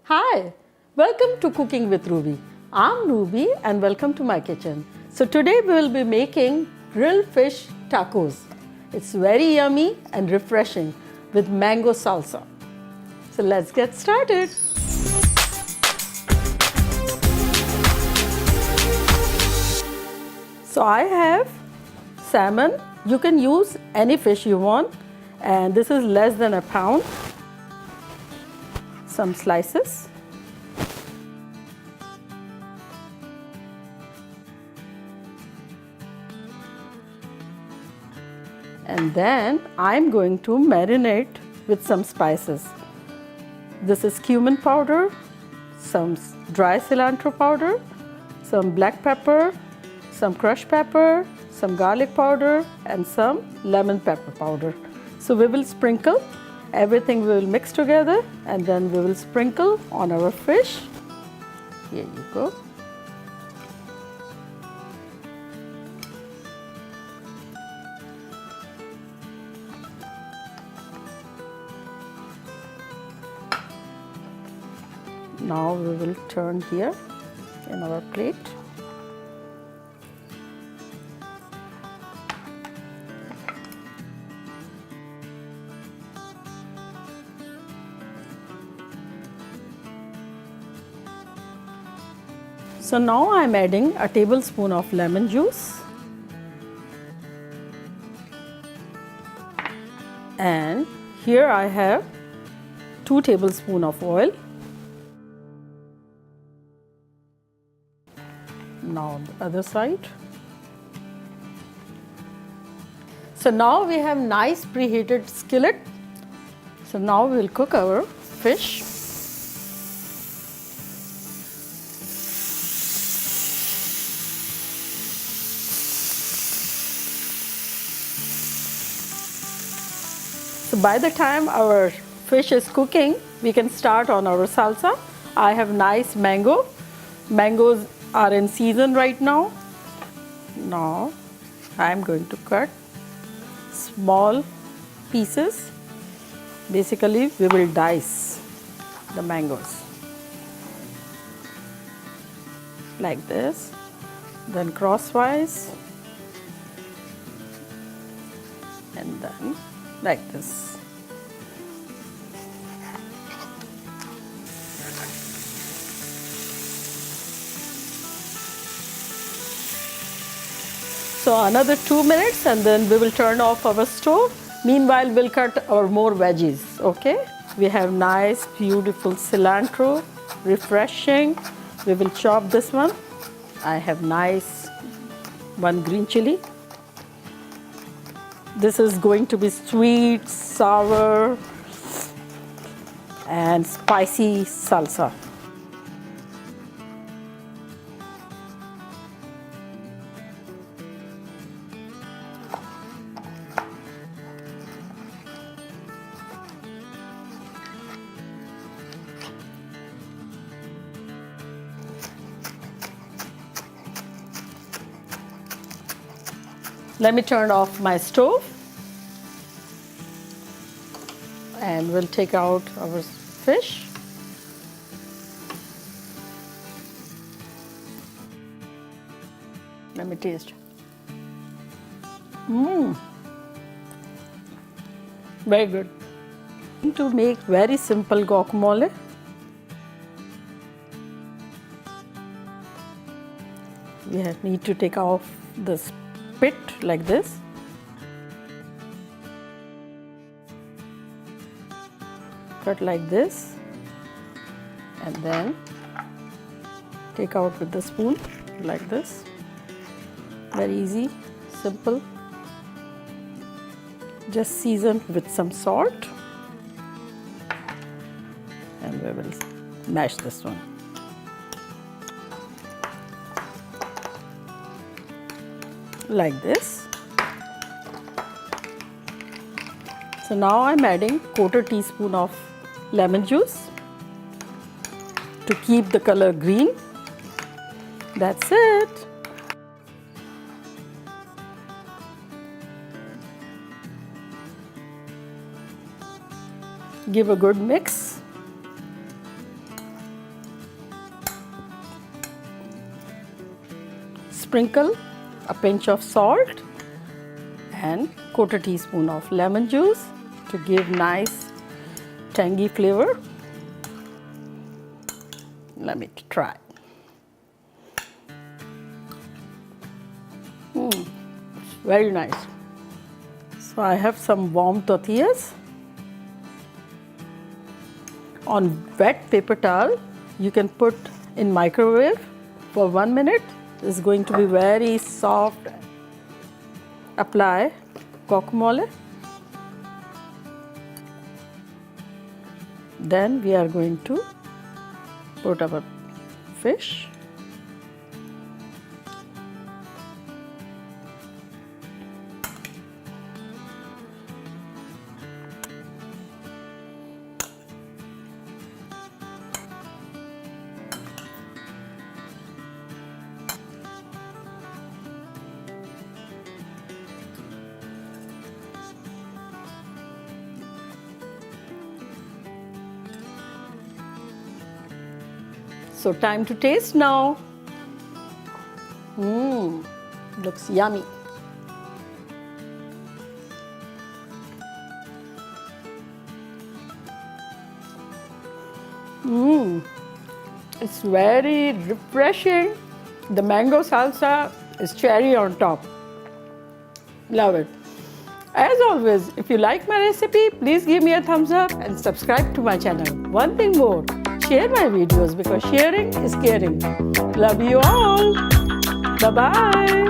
Hi, welcome to Cooking with Ruby. I'm Ruby and welcome to my kitchen. So today we will be making grilled fish tacos. It's very yummy and refreshing with mango salsa. So let's get started. So I have salmon. You can use any fish you want, and this is less than a pound. Some slices. And then I'm going to marinate with some spices. This is cumin powder, some dry cilantro powder, some black pepper, some crushed pepper, some garlic powder, and some lemon pepper powder. So we will sprinkle. Everything we will mix together and then we will sprinkle on our fish. Here you go. Now we will turn here in our plate. So now I'm adding a tablespoon of lemon juice and here I have 2 tablespoons of oil. Now the other side. So now we have nice preheated skillet. So now we will cook our fish. So by the time our fish is cooking, we can start on our salsa. I have nice mango. Mangoes are in season right now. Now I'm going to cut small pieces. Basically, we will dice the mangoes like this, then crosswise, and then like this. So another 2 minutes and then we will turn off our stove. Meanwhile, we'll cut our more veggies, okay? We have nice, beautiful cilantro, refreshing. We will chop this one. I have nice 1 green chili. This is going to be sweet, sour, and spicy salsa. Let me turn off my stove and we'll take out our fish. Let me taste. Very good. To make very simple guacamole, we need to take off this pit like this. Cut like this and then take out with the spoon like this. Very easy, simple. Just season with some salt and we will mash this one. Like this. So now I'm adding 1/4 teaspoon of lemon juice to keep the color green. That's it. Give a good mix. sprinkle a pinch of salt and 1/4 teaspoon of lemon juice to give nice tangy flavor. Let me try. It's very nice. So I have some warm tortillas. On wet paper towel, you can put in microwave for 1 minute. It's going to be very soft. Apply guacamole. Then we are going to put our fish. So time to taste now. Looks yummy. It's very refreshing. The mango salsa is cherry on top. Love it. As always, if you like my recipe, please give me a thumbs up and subscribe to my channel. One thing more, share my videos because sharing is caring. Love you all. Bye-bye.